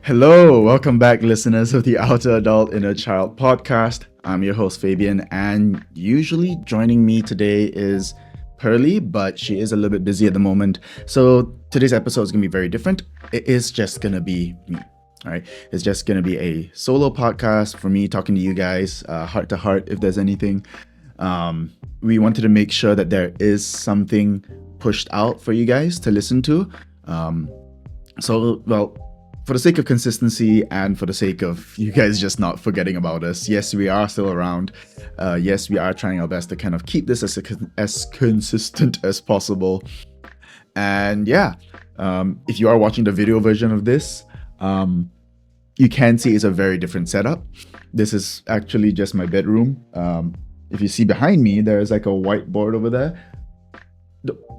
Hello, welcome back, listeners of the Outer Adult Inner Child podcast. I'm your host, Fabian, and usually joining me today is Pearly, but she is a little bit busy at the moment. So today's episode is going to be very different. It is just going to be me. All right. It's just going to be a solo podcast for me talking to you guys, heart to heart, if there's anything. We wanted to make sure that there is something pushed out for you guys to listen to. For the sake of consistency and for the sake of you guys just not forgetting about us, yes, we are still around. Yes, we are trying our best to kind of keep this as consistent as possible. And yeah, if you are watching the video version of this, you can see it's a very different setup. This is actually just my bedroom. If you see behind me, there's like a whiteboard over there.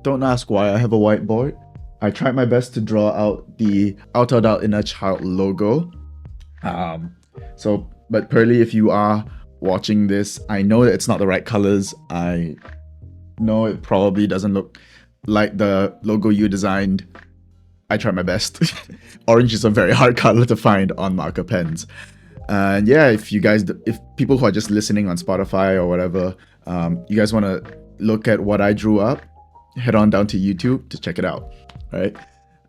Don't ask why I have a whiteboard. I tried my best to draw out the Outer Adult Inner Child logo. But Pearly, if you are watching this, I know that it's not the right colors. I know it probably doesn't look like the logo you designed. I tried my best. Orange is a very hard color to find on marker pens. And yeah, if people who are just listening on Spotify or whatever, you guys want to look at what I drew up, head on down to YouTube to check it out. Right.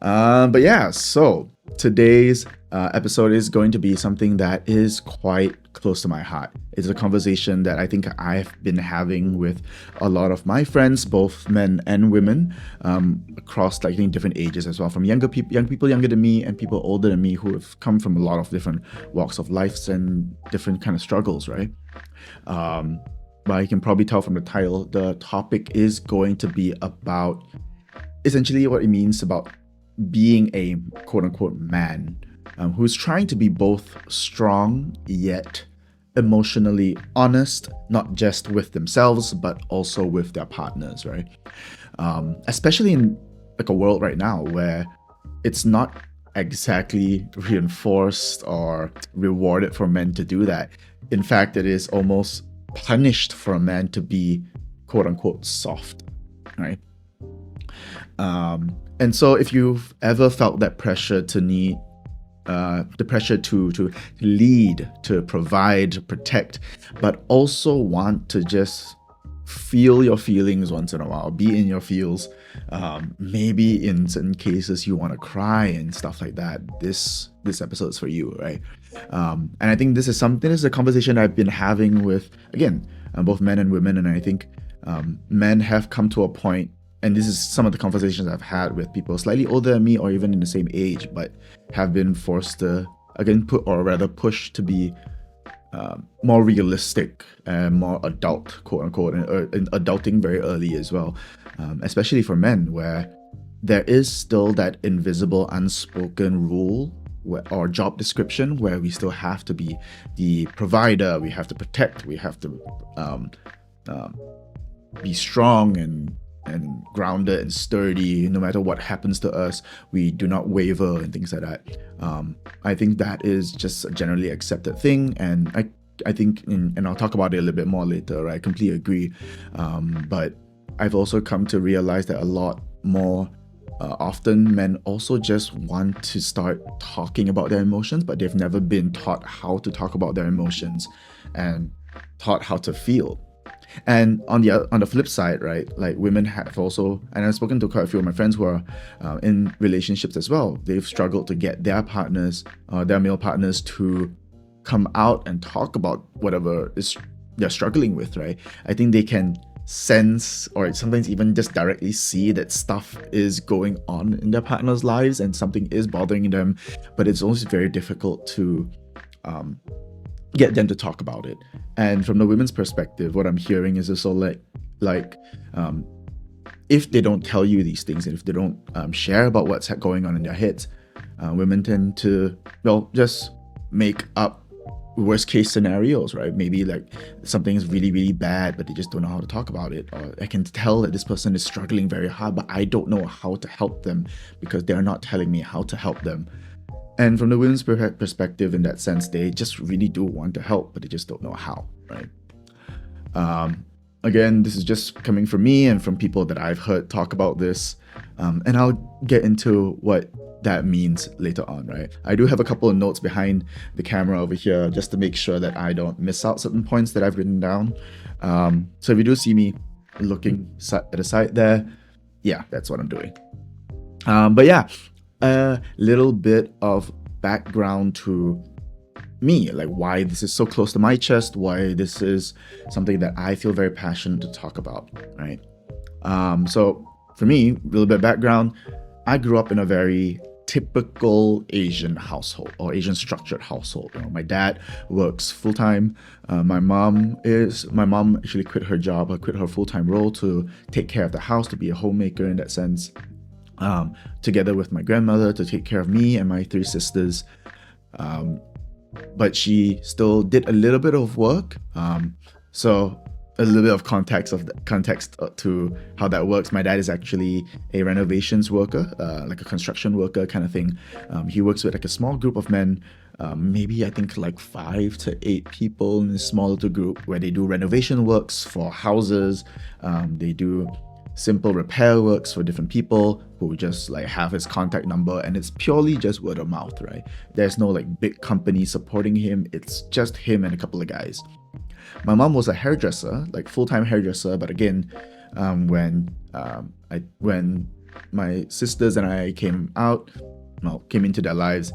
But yeah, so today's episode is going to be something that is quite close to my heart. It's a conversation that I think I've been having with a lot of my friends, both men and women, across like different ages as well, from young people younger than me and people older than me who have come from a lot of different walks of life and different kind of struggles, right? But you can probably tell from the title, the topic is going to be about essentially what it means about being a quote-unquote man who's trying to be both strong yet emotionally honest, not just with themselves but also with their partners, right? Especially in like a world right now where it's not exactly reinforced or rewarded for men to do that. In fact, it is almost punished for a man to be quote-unquote soft, right? And so if you've ever felt that pressure to need, the pressure to lead, to provide, to protect, but also want to just feel your feelings once in a while, be in your feels, maybe in certain cases you want to cry and stuff like that, this episode is for you, right? And I think this is a conversation I've been having with, again, both men and women, and I think men have come to a point, and this is some of the conversations I've had with people slightly older than me or even in the same age, but have been forced to, again, push to be more realistic and more adult, quote unquote, and adulting very early as well, especially for men, where there is still that invisible, unspoken rule or job description where we still have to be the provider, we have to protect, we have to be strong and grounded and sturdy no matter what happens to us. We do not waver and things like that. I think that is just a generally accepted thing, and I think, and I'll talk about it a little bit more later, right? I completely agree. But I've also come to realize that a lot more often men also just want to start talking about their emotions, but they've never been taught how to talk about their emotions and taught how to feel. And on the flip side, right, like women have also, and I've spoken to quite a few of my friends who are in relationships as well. They've struggled to get their partners, their male partners, to come out and talk about whatever they're struggling with, right? I think they can sense or sometimes even just directly see that stuff is going on in their partner's lives and something is bothering them, but it's also very difficult to get them to talk about it. And from the women's perspective, what I'm hearing is also like if they don't tell you these things and if they don't share about what's going on in their heads, women tend to, just make up worst case scenarios, right? Maybe like something's really, really bad, but they just don't know how to talk about it. Or I can tell that this person is struggling very hard, but I don't know how to help them because they're not telling me how to help them. And from the women's perspective, in that sense, they just really do want to help, but they just don't know how, right? Again, this is just coming from me and from people that I've heard talk about this. And I'll get into what that means later on, right? I do have a couple of notes behind the camera over here just to make sure that I don't miss out certain points that I've written down. So if you do see me looking at the side there, yeah, that's what I'm doing. But yeah, a little bit of background to me, like why this is so close to my chest, why this is something that I feel very passionate to talk about, right? So for me, a little bit of background, I grew up in a very typical Asian household or Asian structured household. You know, my dad works full time. My mom actually quit her job, quit her full time role to take care of the house, to be a homemaker in that sense. Together with my grandmother to take care of me and my 3 sisters. But she still did a little bit of work. So a little bit of context to how that works. My dad is actually a renovations worker, like a construction worker kind of thing. He works with like a small group of men, maybe I think like 5 to 8 people in a small little group where they do renovation works for houses. They do simple repair works for different people who just like have his contact number, and it's purely just word of mouth, right? There's no like big company supporting him. It's just him and a couple of guys. My mom was a hairdresser, like full-time hairdresser, but again, when my sisters and I came into their lives,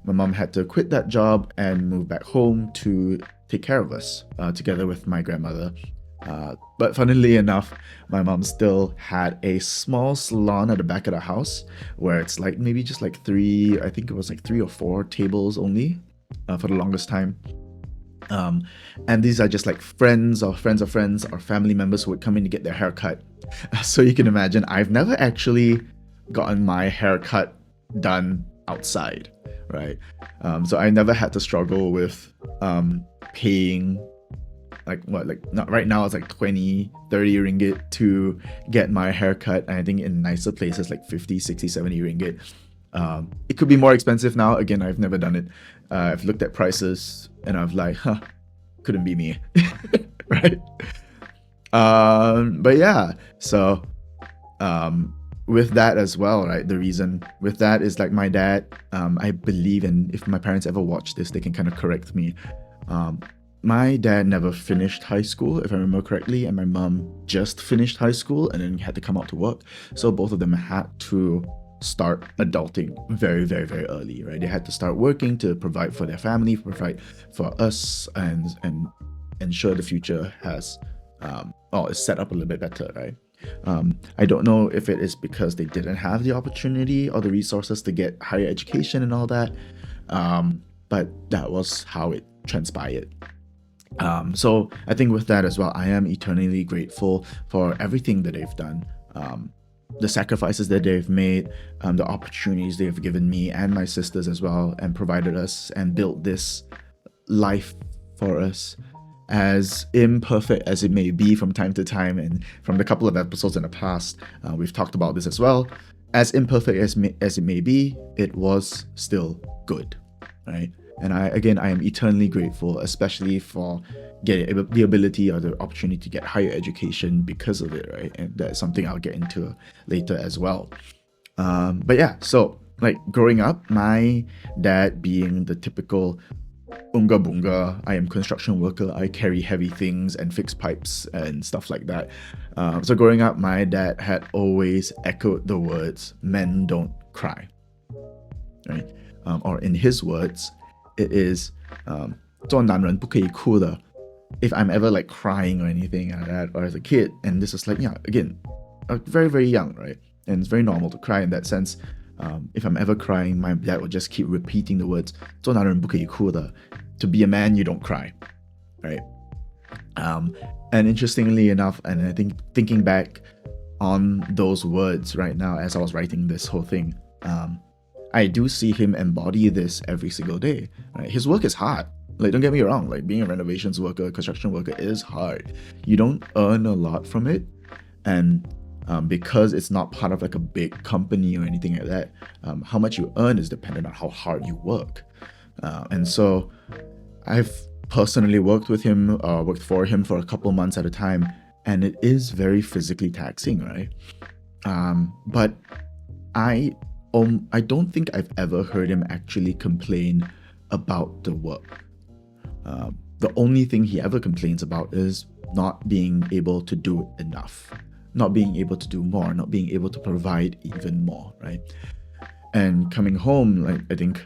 my mom had to quit that job and move back home to take care of us, together with my grandmother. But funnily enough, my mom still had a small salon at the back of the house where it's like maybe just like 3 or 4 tables only, for the longest time. And these are just like friends of friends or family members who would come in to get their hair cut. So you can imagine, I've never actually gotten my haircut done outside, right? So I never had to struggle with paying not right now it's like 20-30 ringgit to get my haircut, and I think in nicer places like 50, 60, 70 ringgit. It could be more expensive now. Again, I've never done it. I've looked at prices and I've like, couldn't be me. Right? But yeah, so with that as well, right? The reason with that is like my dad, I believe, and if my parents ever watch this, they can kind of correct me. My dad never finished high school, if I remember correctly, and my mom just finished high school and then had to come out to work. So both of them had to start adulting very, very, very early, right? They had to start working to provide for their family, provide for us, and ensure the future is set up a little bit better, right? I don't know if it is because they didn't have the opportunity or the resources to get higher education and all that, but that was how it transpired. So I think with that as well, I am eternally grateful for everything that they've done, the sacrifices that they've made, the opportunities they've given me and my sisters as well, and provided us and built this life for us. As imperfect as it may be from time to time, and from the couple of episodes in the past, we've talked about this as well. As imperfect as it may be, it was still good, right? And I am eternally grateful, especially for getting the ability or the opportunity to get higher education because of it, right? And that's something I'll get into later as well. But yeah, so like growing up, my dad being the typical unga bunga, I am construction worker, I carry heavy things and fix pipes and stuff like that. So growing up, my dad had always echoed the words, "Men don't cry," right? Or in his words, it is 做男人不可以哭的. If I'm ever like crying or anything like that, or as a kid, and this is like, yeah, again, very, very young, right? And it's very normal to cry in that sense. If I'm ever crying, my dad would just keep repeating the words 做男人不可以哭的. To be a man, you don't cry, right? And interestingly enough, and I think thinking back on those words right now as I was writing this whole thing, I do see him embody this every single day, right? His work is hard. Like, don't get me wrong, like being a renovations worker, construction worker is hard. You don't earn a lot from it. And because it's not part of like a big company or anything like that, how much you earn is dependent on how hard you work. And so I've personally worked for him for a couple months at a time, and it is very physically taxing, right? But I I don't think I've ever heard him actually complain about the work. The only thing he ever complains about is not being able to do enough, not being able to do more, not being able to provide even more, right? And coming home, like, I think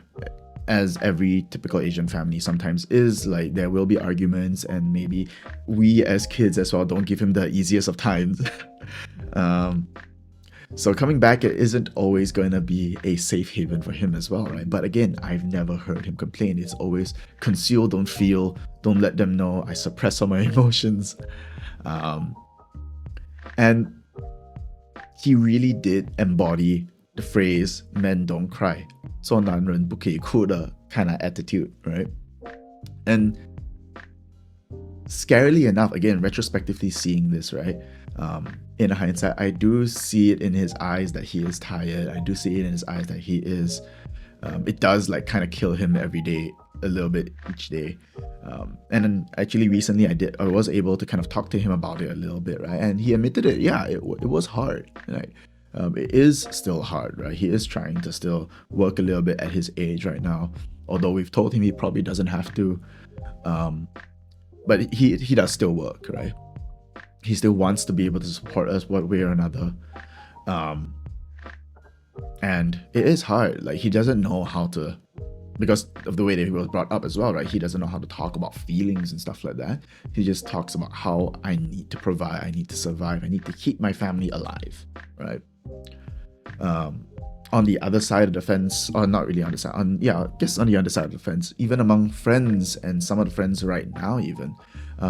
as every typical Asian family sometimes is, like, there will be arguments, and maybe we as kids as well don't give him the easiest of times. So coming back, it isn't always going to be a safe haven for him as well, right? But again, I've never heard him complain. It's always conceal, don't feel, don't let them know, I suppress all my emotions. And he really did embody the phrase "men don't cry," 做男人不可以哭的 kind of attitude, right? And scarily enough, again, retrospectively seeing this, right? In hindsight, I do see it in his eyes that he is tired. I do see it in his eyes that he is, it does like kind of kill him every day, a little bit each day. And then actually recently I was able to kind of talk to him about it a little bit, right? And he admitted it, yeah, it was hard, right? It is still hard, right? He is trying to still work a little bit at his age right now, although we've told him he probably doesn't have to, but he does still work, right? He still wants to be able to support us one way or another. And it is hard. Like, he doesn't know how to, because of the way that he was brought up as well, right? He doesn't know how to talk about feelings and stuff like that. He just talks about how I need to provide, I need to survive, I need to keep my family alive, right? On the other side of the fence, or not really on the side, I guess on the other side of the fence, even among friends and some of the friends right now, even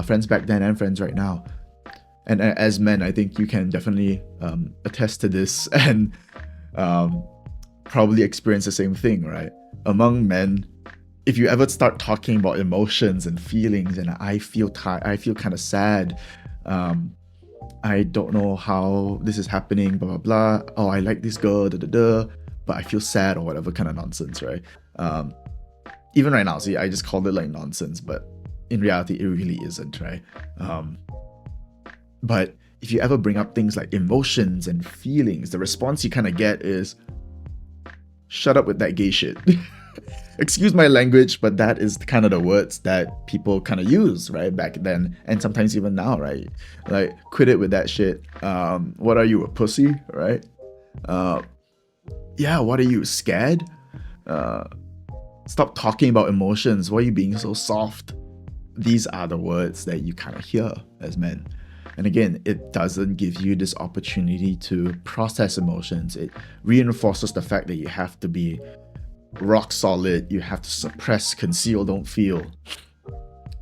friends back then and friends right now. And as men, I think you can definitely attest to this and probably experience the same thing, right? Among men, if you ever start talking about emotions and feelings, and I feel tired, I feel kind of sad, I don't know how this is happening, blah, blah, blah. Oh, I like this girl, da, da, da, but I feel sad, or whatever kind of nonsense, right? Even right now, see, I just called it like nonsense, but in reality, it really isn't, right? But if you ever bring up things like emotions and feelings, the response you kind of get is, shut up with that gay shit. Excuse my language, but that is kind of the words that people kind of use, right, back then, and sometimes even now, right? Like, quit it with that shit. What are you, a pussy, right? Yeah, what are you, scared? Stop talking about emotions. Why are you being so soft? These are the words that you kind of hear as men. And again, it doesn't give you this opportunity to process emotions. It reinforces the fact that you have to be rock solid, you have to suppress, conceal, don't feel.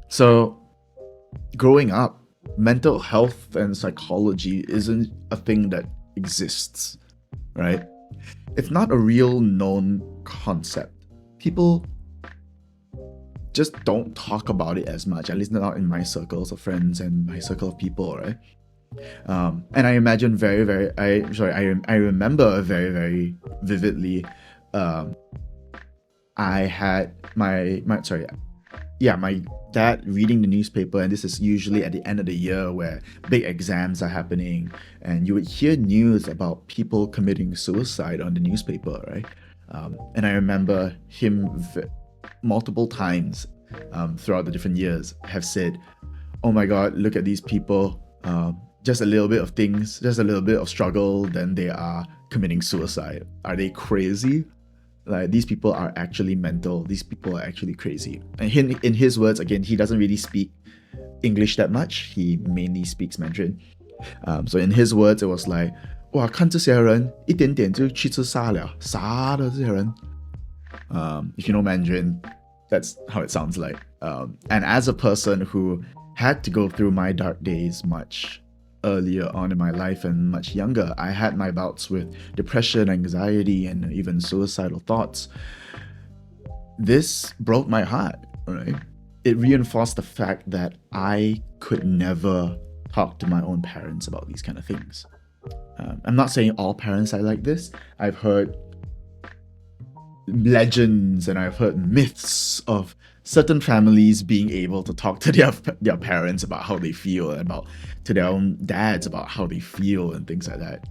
So growing up, mental health and psychology isn't a thing that exists, right? It's not a real known concept. People just don't talk about it as much, at least not in my circles of friends and my circle of people, right? And I imagine I remember very, very vividly, I had my dad reading the newspaper, and this is usually at the end of the year where big exams are happening, and you would hear news about people committing suicide on the newspaper, right? And I remember him multiple times throughout the different years have said, oh my god, look at these people, just a little bit of things, just a little bit of struggle, then they are committing suicide. Are they crazy? Like, these people are actually mental, these people are actually crazy. And in his words, again, he doesn't really speak English that much, he mainly speaks Mandarin. So in his words, it was like, 哇，看这些人一点点就去自杀了，傻的这些人。If you know Mandarin, that's how it sounds like. And as a person who had to go through my dark days much earlier on in my life and much younger, I had my bouts with depression, anxiety, and even suicidal thoughts. This broke my heart, right? It reinforced the fact that I could never talk to my own parents about these kind of things. I'm not saying all parents are like this. I've heard legends and I've heard myths of certain families being able to talk to their parents about how they feel, and to their own dads about how they feel and things like that.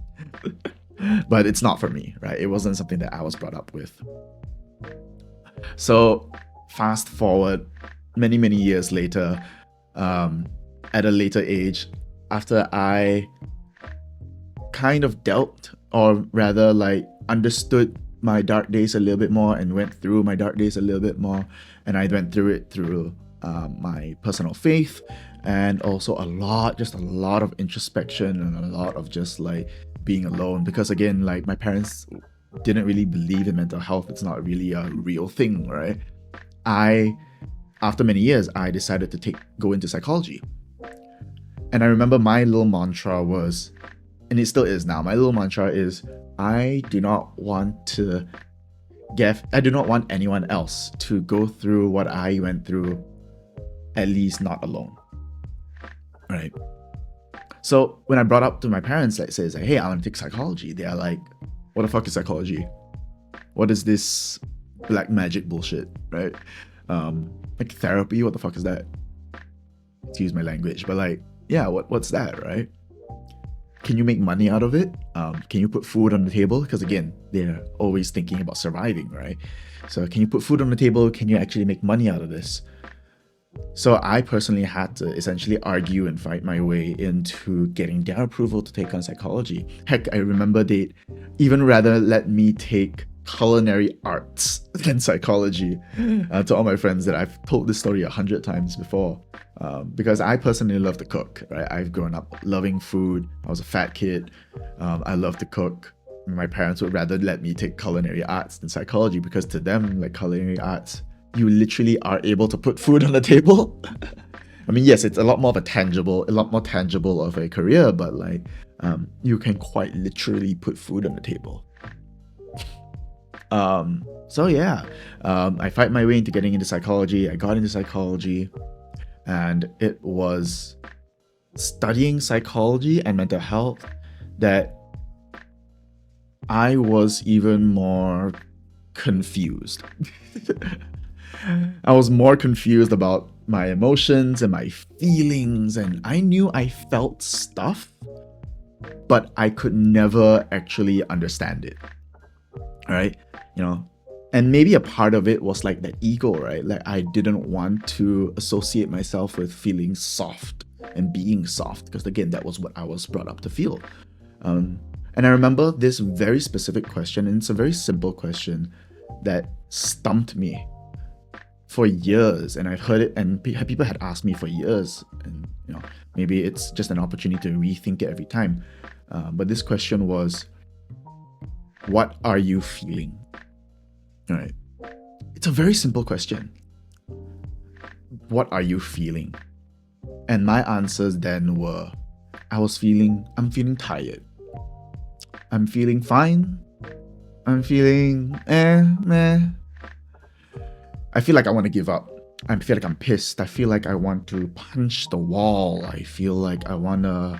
but it's not for me, right? It wasn't something that I was brought up with. So fast forward many years later, at a later age, after I kind of dealt, or rather like understood my dark days a little bit more and went through my dark days a little bit more, and I went through it through my personal faith, and also a lot of introspection and a lot of just like being alone, because again, like my parents didn't really believe in mental health. It's not really a real thing, right? After many years, I decided to go into psychology. And I remember my little mantra was, and it still is now, my little mantra is, I do not want anyone else to go through what I went through, at least not alone. Right? So when I brought up to my parents, like, says, like, hey, I want to take psychology, they are like, what the fuck is psychology? What is this black magic bullshit, right? Like therapy, what the fuck is that? Excuse my language, but like, yeah, what's that, right? Can you make money out of it? Can you put food on the table? Because again, they're always thinking about surviving, right? So can you put food on the table? Can you actually make money out of this? So I personally had to essentially argue and fight my way into getting their approval to take on psychology. Heck, I remember they even rather let me take culinary arts than psychology. To all my friends that I've told this story 100 times before, because I personally love to cook, right? I've grown up loving food. I was a fat kid. I love to cook. My parents would rather let me take culinary arts than psychology, because to them, like, culinary arts, you literally are able to put food on the table. I mean, yes, it's a lot more tangible of a career, but like, you can quite literally put food on the table. So yeah, I fight my way into getting into psychology. I got into psychology, and it was studying psychology and mental health that I was even more confused. I was more confused about my emotions and my feelings, and I knew I felt stuff, but I could never actually understand it. Right? You know, and maybe a part of it was like that ego, right? Like I didn't want to associate myself with feeling soft and being soft, because again, that was what I was brought up to feel. And I remember this very specific question, and it's a very simple question that stumped me for years, and I've heard it, and people had asked me for years, and you know, maybe it's just an opportunity to rethink it every time. But this question was, what are you feeling? All right. It's a very simple question. What are you feeling? And my answers then were, I'm feeling tired. I'm feeling fine. I'm feeling meh. I feel like I want to give up. I feel like I'm pissed. I feel like I want to punch the wall. I feel like I want to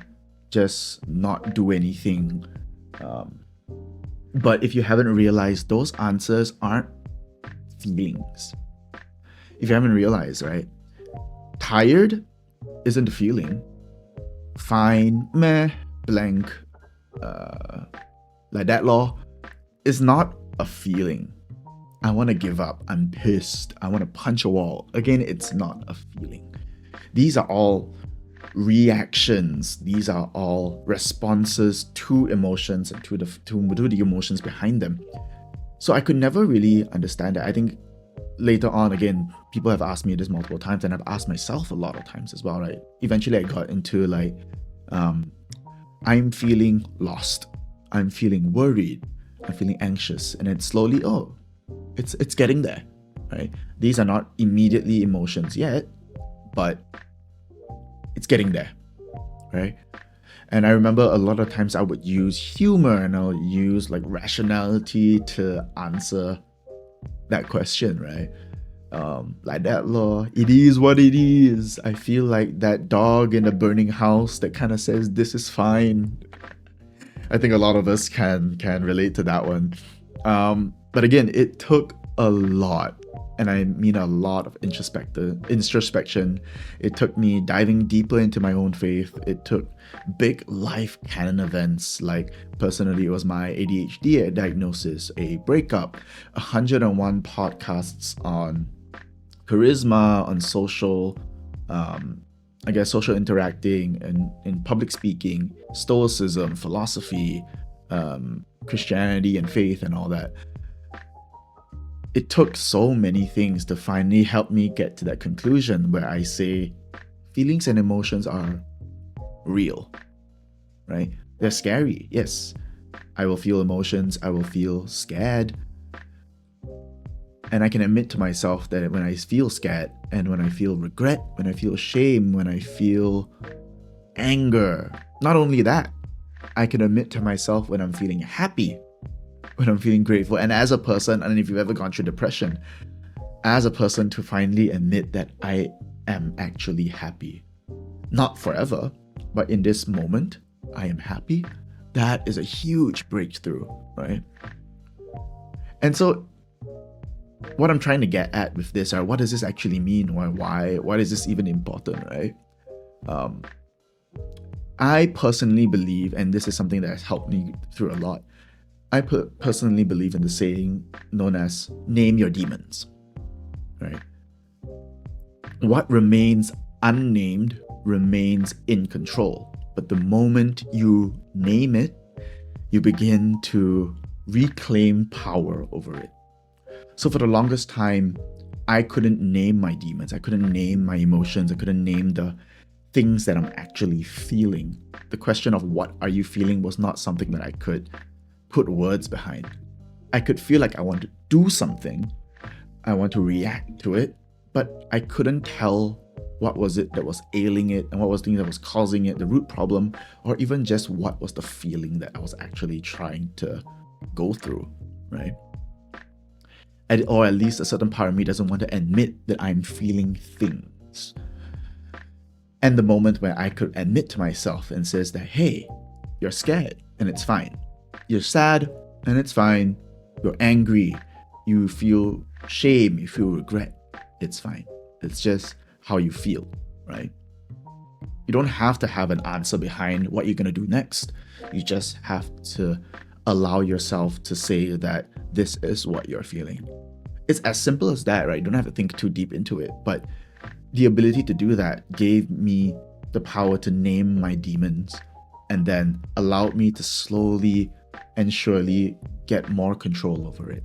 just not do anything. But if you haven't realized, those answers aren't feelings. If you haven't realized, right? Tired isn't a feeling. Fine, meh, blank, like that law, is not a feeling. I want to give up. I'm pissed. I want to punch a wall. Again, it's not a feeling. These are all reactions. These are all responses to emotions and to the emotions behind them. So I could never really understand it. I think later on, again, people have asked me this multiple times, and I've asked myself a lot of times as well, right? Eventually I got into like, I'm feeling lost. I'm feeling worried. I'm feeling anxious. And then slowly, it's getting there, right? These are not immediately emotions yet, but it's getting there, right? And I remember a lot of times I would use humor and I'll use like rationality to answer that question, right? Like that law, it is what it is. I feel like that dog in the burning house that kind of says this is fine. I think a lot of us can relate to that one. But again, it took a lot, and I mean a lot of introspection. It took me diving deeper into my own faith. It took big life canon events, like personally, it was my ADHD diagnosis, a breakup, 101 podcasts on charisma, on social, social interacting and in public speaking, stoicism, philosophy, Christianity and faith and all that. It took so many things to finally help me get to that conclusion where I say feelings and emotions are real, right? They're scary. Yes, I will feel emotions. I will feel scared. And I can admit to myself that when I feel scared and when I feel regret, when I feel shame, when I feel anger, not only that, I can admit to myself when I'm feeling happy, when I'm feeling grateful. And as a person, and if you've ever gone through depression, as a person, to finally admit that I am actually happy. Not forever, but in this moment, I am happy. That is a huge breakthrough, right? And so what I'm trying to get at with this are, what does this actually mean? Or why is this even important, right? I personally believe, and this is something that has helped me through a lot, I personally believe in the saying known as name your demons, right? What remains unnamed remains in control. But the moment you name it, you begin to reclaim power over it. So for the longest time, I couldn't name my demons. I couldn't name my emotions. I couldn't name the things that I'm actually feeling. The question of what are you feeling was not something that I could put words behind. I could feel like I want to do something. I want to react to it, but I couldn't tell what was it that was ailing it and what was the thing that was causing it, the root problem, or even just what was the feeling that I was actually trying to go through, right? Or at least a certain part of me doesn't want to admit that I'm feeling things. And the moment where I could admit to myself and says that, hey, you're scared and it's fine. You're sad and it's fine. You're angry. You feel shame. You feel regret. It's fine. It's just how you feel, right? You don't have to have an answer behind what you're going to do next. You just have to allow yourself to say that this is what you're feeling. It's as simple as that, right? You don't have to think too deep into it, but the ability to do that gave me the power to name my demons and then allowed me to slowly and surely get more control over it,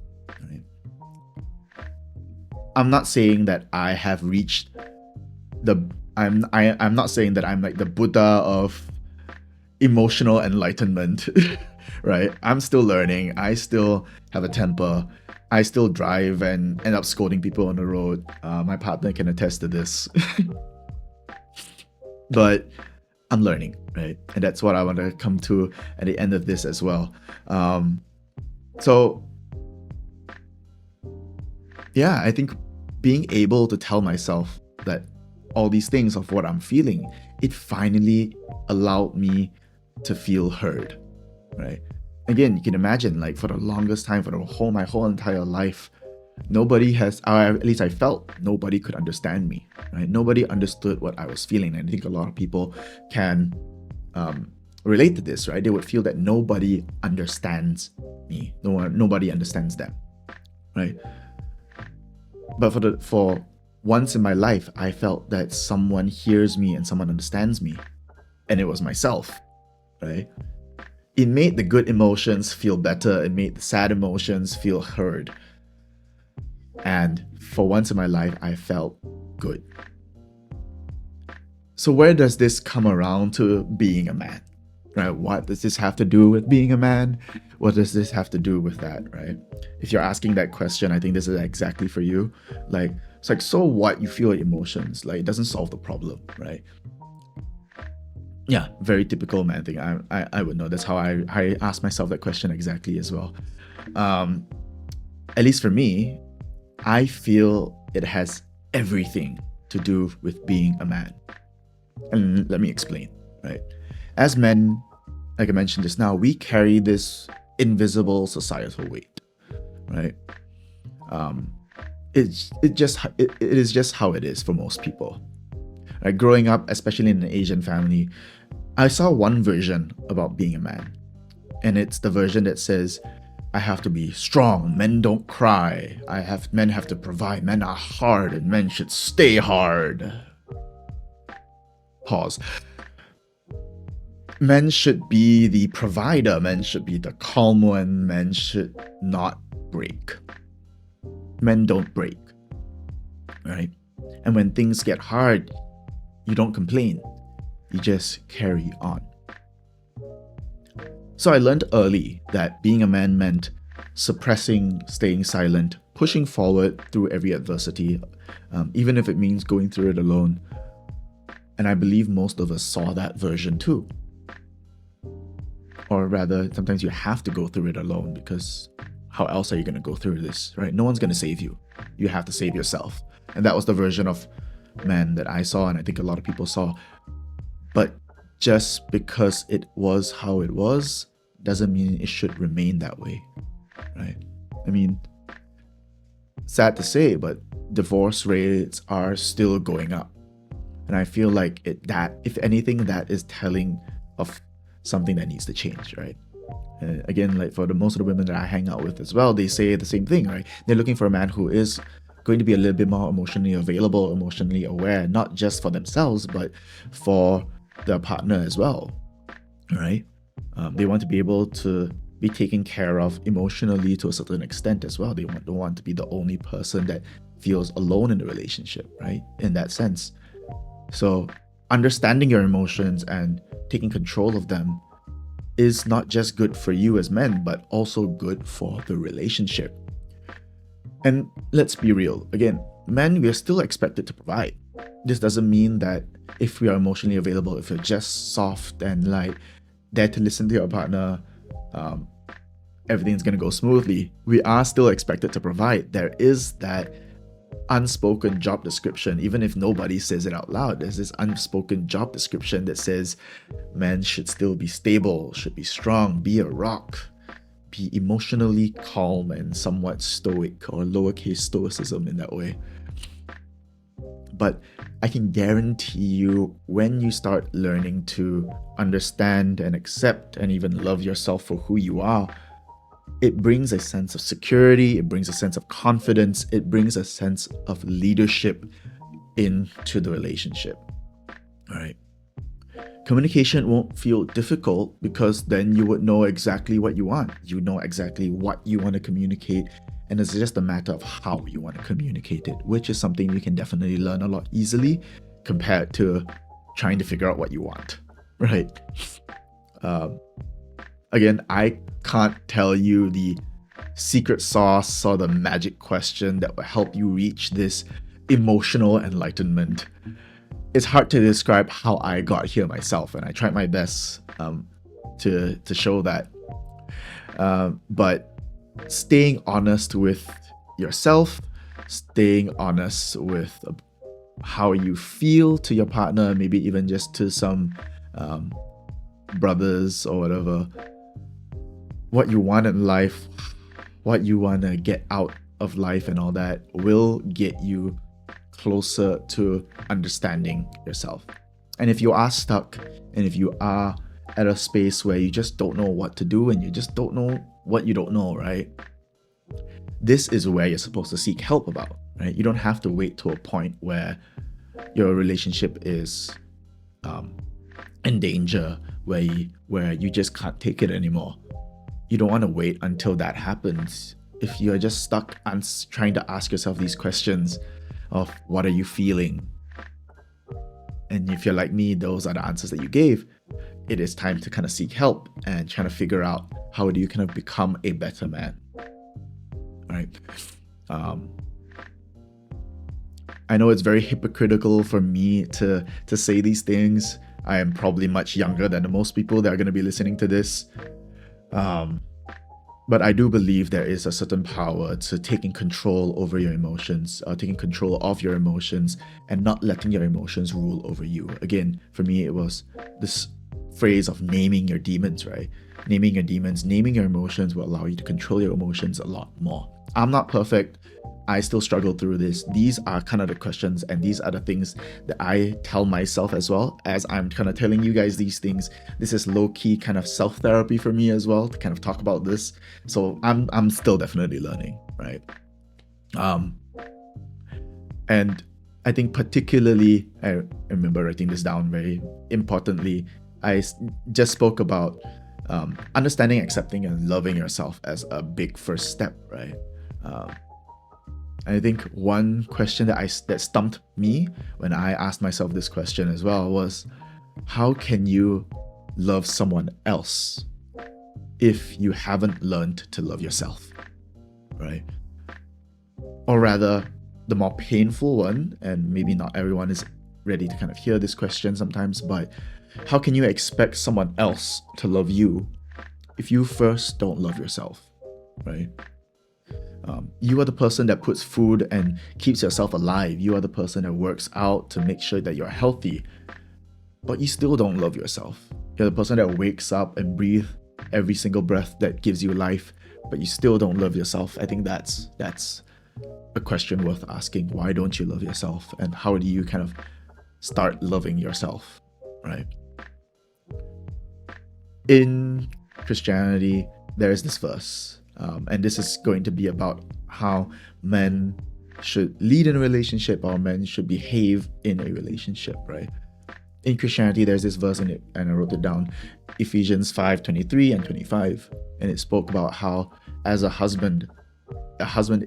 right? I'm not saying that I have reached I'm not saying that I'm like the Buddha of emotional enlightenment, right? I'm still learning. I still have a temper. I still drive and end up scolding people on the road. My partner can attest to this. But I'm learning, right? And that's what I want to come to at the end of this as well. So yeah, I think being able to tell myself that all these things of what I'm feeling, it finally allowed me to feel heard, right? Again, you can imagine, like, for the longest time, for my whole entire life, nobody has, or at least I felt nobody could understand me, right? Nobody understood what I was feeling. And I think a lot of people can relate to this, right? They would feel that nobody understands me. Nobody understands them, right? But for once in my life, I felt that someone hears me and someone understands me. And it was myself, right? It made the good emotions feel better. It made the sad emotions feel heard. And for once in my life, I felt good. So where does this come around to being a man, right? What does this have to do with being a man? What does this have to do with that, right? If you're asking that question, I think this is exactly for you. Like, it's like, so what? You feel emotions. Like, it doesn't solve the problem, right? Yeah, very typical man thing. I would know. That's how I ask myself that question exactly as well. At least for me, I feel it has everything to do with being a man. And let me explain, right? As men, like I mentioned just now, we carry this invisible societal weight, right? It is just how it is for most people. Right? Growing up, especially in an Asian family, I saw one version about being a man, and it's the version that says, I have to be strong, men don't cry, men have to provide, men are hard, and men should stay hard. Pause. Men should be the provider, men should be the calm one, men should not break. Men don't break, right? And when things get hard, you don't complain, you just carry on. So I learned early that being a man meant suppressing, staying silent, pushing forward through every adversity, even if it means going through it alone. And I believe most of us saw that version too. Or rather, sometimes you have to go through it alone, because how else are you going to go through this, right? No one's going to save you. You have to save yourself. And that was the version of man that I saw, and I think a lot of people saw. But just because it was how it was doesn't mean it should remain that way, right? I mean, sad to say, but divorce rates are still going up. And I feel like that, if anything, that is telling of something that needs to change, right? Again, like for most of the women that I hang out with as well, they say the same thing, right? They're looking for a man who is going to be a little bit more emotionally available, emotionally aware, not just for themselves, but for their partner as well, right? They want to be able to be taken care of emotionally to a certain extent as well. They don't want to be the only person that feels alone in the relationship, right? In that sense. So understanding your emotions and taking control of them is not just good for you as men, but also good for the relationship. And let's be real, again, men, we are still expected to provide. This doesn't mean that if we are emotionally available, if you're just soft and like there to listen to your partner, everything's gonna go smoothly. We are still expected to provide. There is that unspoken job description, even if nobody says it out loud. There's this unspoken job description that says men should still be stable, should be strong, be a rock, be emotionally calm and somewhat stoic, or lowercase stoicism in that way. But I can guarantee you, when you start learning to understand and accept and even love yourself for who you are, it brings a sense of security, it brings a sense of confidence, it brings a sense of leadership into the relationship. All right. Communication won't feel difficult, because then you would know exactly what you want. You know exactly what you want to communicate, and it's just a matter of how you want to communicate it, which is something you can definitely learn a lot easily compared to trying to figure out what you want, right? Again, I can't tell you the secret sauce or the magic question that will help you reach this emotional enlightenment. It's hard to describe how I got here myself, and I tried my best to show that. But staying honest with yourself, staying honest with how you feel to your partner, maybe even just to some brothers or whatever, what you want in life, what you want to get out of life and all that will get you closer to understanding yourself. And if you are stuck, and if you are at a space where you just don't know what to do, and you just don't know what you don't know, right? This is where you're supposed to seek help about, right? You don't have to wait to a point where your relationship is in danger, where you just can't take it anymore. You don't want to wait until that happens. If you're just stuck and trying to ask yourself these questions of what are you feeling, and if you're like me, those are the answers that you gave, it is time to kind of seek help and trying to figure out how do you kind of become a better man, right? I know it's very hypocritical for me to say these things. I am probably much younger than most people that are going to be listening to this. But I do believe there is a certain power to taking control over your emotions, taking control of your emotions and not letting your emotions rule over you. Again, for me, it was this phrase of naming your demons, right? Naming your demons, naming your emotions will allow you to control your emotions a lot more. I'm not perfect. I still struggle through this. These are kind of the questions, and these are the things that I tell myself as well as I'm kind of telling you guys these things. This is low-key kind of self-therapy for me as well to kind of talk about this. So I'm still definitely learning, right? And I think particularly, I remember writing this down very importantly, I just spoke about understanding, accepting, and loving yourself as a big first step, right? I think one question that stumped me when I asked myself this question as well was, how can you love someone else if you haven't learned to love yourself, right? Or rather, the more painful one, and maybe not everyone is ready to kind of hear this question sometimes, but how can you expect someone else to love you if you first don't love yourself, right? You are the person that puts food and keeps yourself alive. You are the person that works out to make sure that you're healthy, but you still don't love yourself. You're the person that wakes up and breathes every single breath that gives you life, but you still don't love yourself. I think that's a question worth asking. Why don't you love yourself? And how do you kind of start loving yourself, right? In Christianity, there is this verse, and this is going to be about how men should lead in a relationship or men should behave in a relationship, right? In Christianity, there's this verse in it, and I wrote it down, Ephesians 5:23 and 25, and it spoke about how as a husband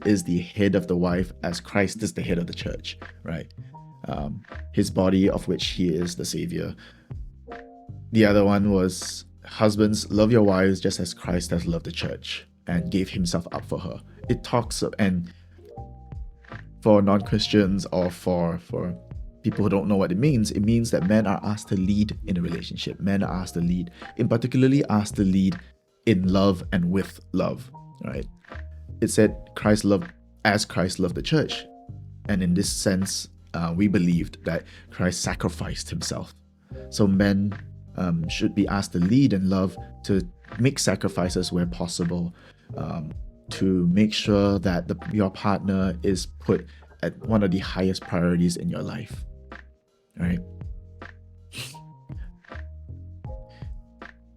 is the head of the wife as Christ is the head of the church, right? His body, of which he is the savior. The other one was, husbands, love your wives just as Christ has loved the church and gave himself up for her. It talks, and for non-Christians or for people who don't know what it means that men are asked to lead in a relationship. Men are asked to lead, in particularly asked to lead in love and with love, right? It said Christ loved as Christ loved the church. And in this sense, we believed that Christ sacrificed himself. So men should be asked to lead in love, to make sacrifices where possible, to make sure that your partner is put at one of the highest priorities in your life, right?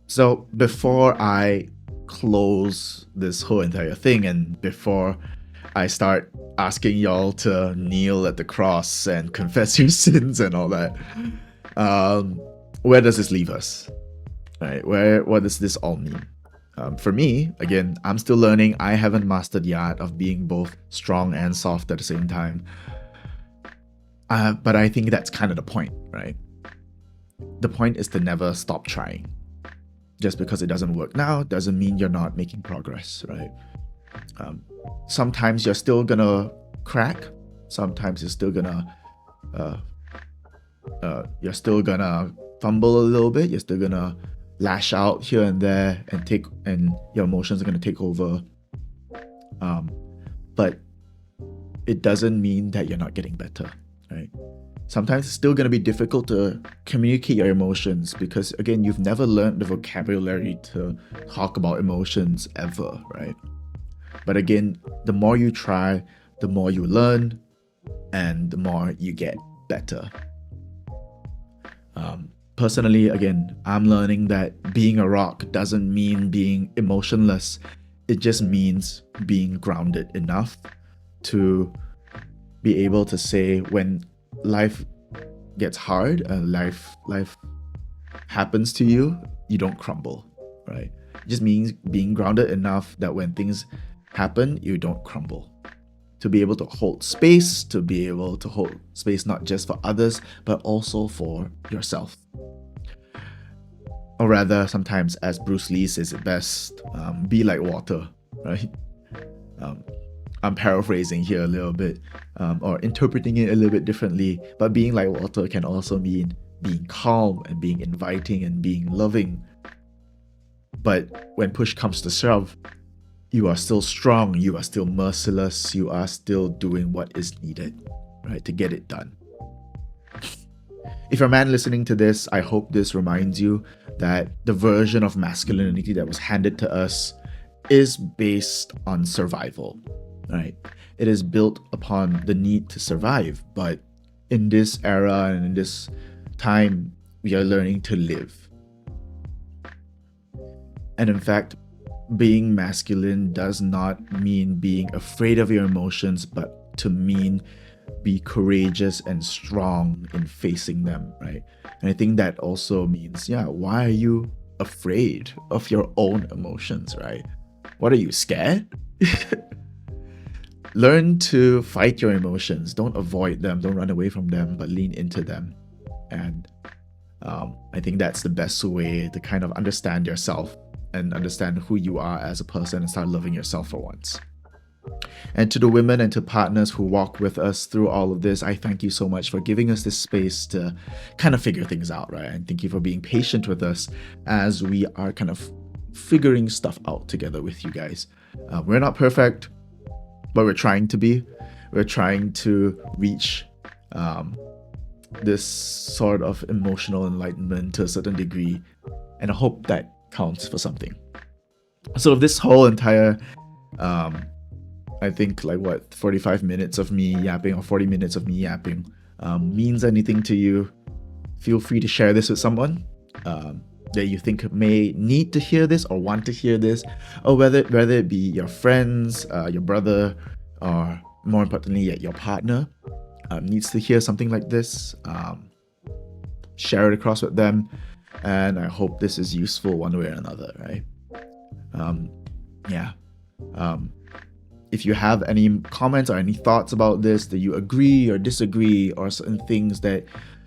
So before I close this whole entire thing, and before I start asking y'all to kneel at the cross and confess your sins and all that, where does this leave us? Right? What does this all mean? For me, again, I'm still learning. I haven't mastered the art of being both strong and soft at the same time. But I think that's kind of the point, right? The point is to never stop trying. Just because it doesn't work now doesn't mean you're not making progress, right? Sometimes you're still gonna crack. Sometimes you're still gonna fumble a little bit. You're still gonna lash out here and there and your emotions are gonna take over. But it doesn't mean that you're not getting better, right? Sometimes it's still going to be difficult to communicate your emotions because, again, you've never learned the vocabulary to talk about emotions ever, right? But again, the more you try, the more you learn, and the more you get better. Personally, again, I'm learning that being a rock doesn't mean being emotionless. It just means being grounded enough to be able to say when life gets hard and life happens to you, you don't crumble, right? It just means being grounded enough that when things happen, you don't crumble. To be able to hold space, to be able to hold space not just for others, but also for yourself. Or rather, sometimes, as Bruce Lee says it best, be like water, right? I'm paraphrasing here a little bit, or interpreting it a little bit differently, but being like water can also mean being calm and being inviting and being loving. But when push comes to shove, you are still strong, you are still merciless, you are still doing what is needed, right, to get it done. If you're a man listening to this, I hope this reminds you that the version of masculinity that was handed to us is based on survival, right? It is built upon the need to survive. But in this era and in this time, we are learning to live. And in fact, being masculine does not mean being afraid of your emotions, but to mean be courageous and strong in facing them, right? And I think that also means, why are you afraid of your own emotions, right? What are you, scared? Learn to fight your emotions. Don't avoid them. Don't run away from them, but lean into them. And I think that's the best way to kind of understand yourself and understand who you are as a person and start loving yourself for once. And to the women and to partners who walk with us through all of this, I thank you so much for giving us this space to kind of figure things out, right? And thank you for being patient with us as we are kind of figuring stuff out together with you guys. We're not perfect, but we're trying to be. We're trying to reach this sort of emotional enlightenment to a certain degree, and I hope that counts for something. So this whole entire I think 45 minutes of me yapping or 40 minutes of me yapping means anything to you, feel free to share this with someone that you think may need to hear this or want to hear this, or whether it be your friends, your brother, or more importantly your partner needs to hear something like this. Share it across with them, and I hope this is useful one way or another, right? If you have any comments or any thoughts about this that you agree or disagree, or certain things that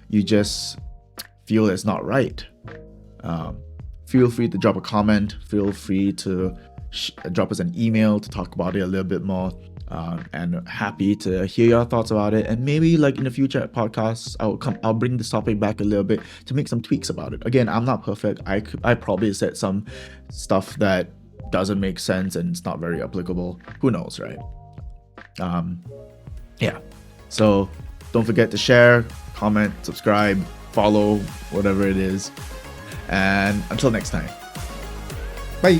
you just feel is not right, feel free to drop a comment. Feel free to drop us an email to talk about it a little bit more. And happy to hear your thoughts about it. And maybe in the future podcasts, I'll bring this topic back a little bit to make some tweaks about it. Again, I'm not perfect. I probably said some stuff that doesn't make sense and it's not very applicable. Who knows, right? So don't forget to share, comment, subscribe, follow, whatever it is. And until next time, bye.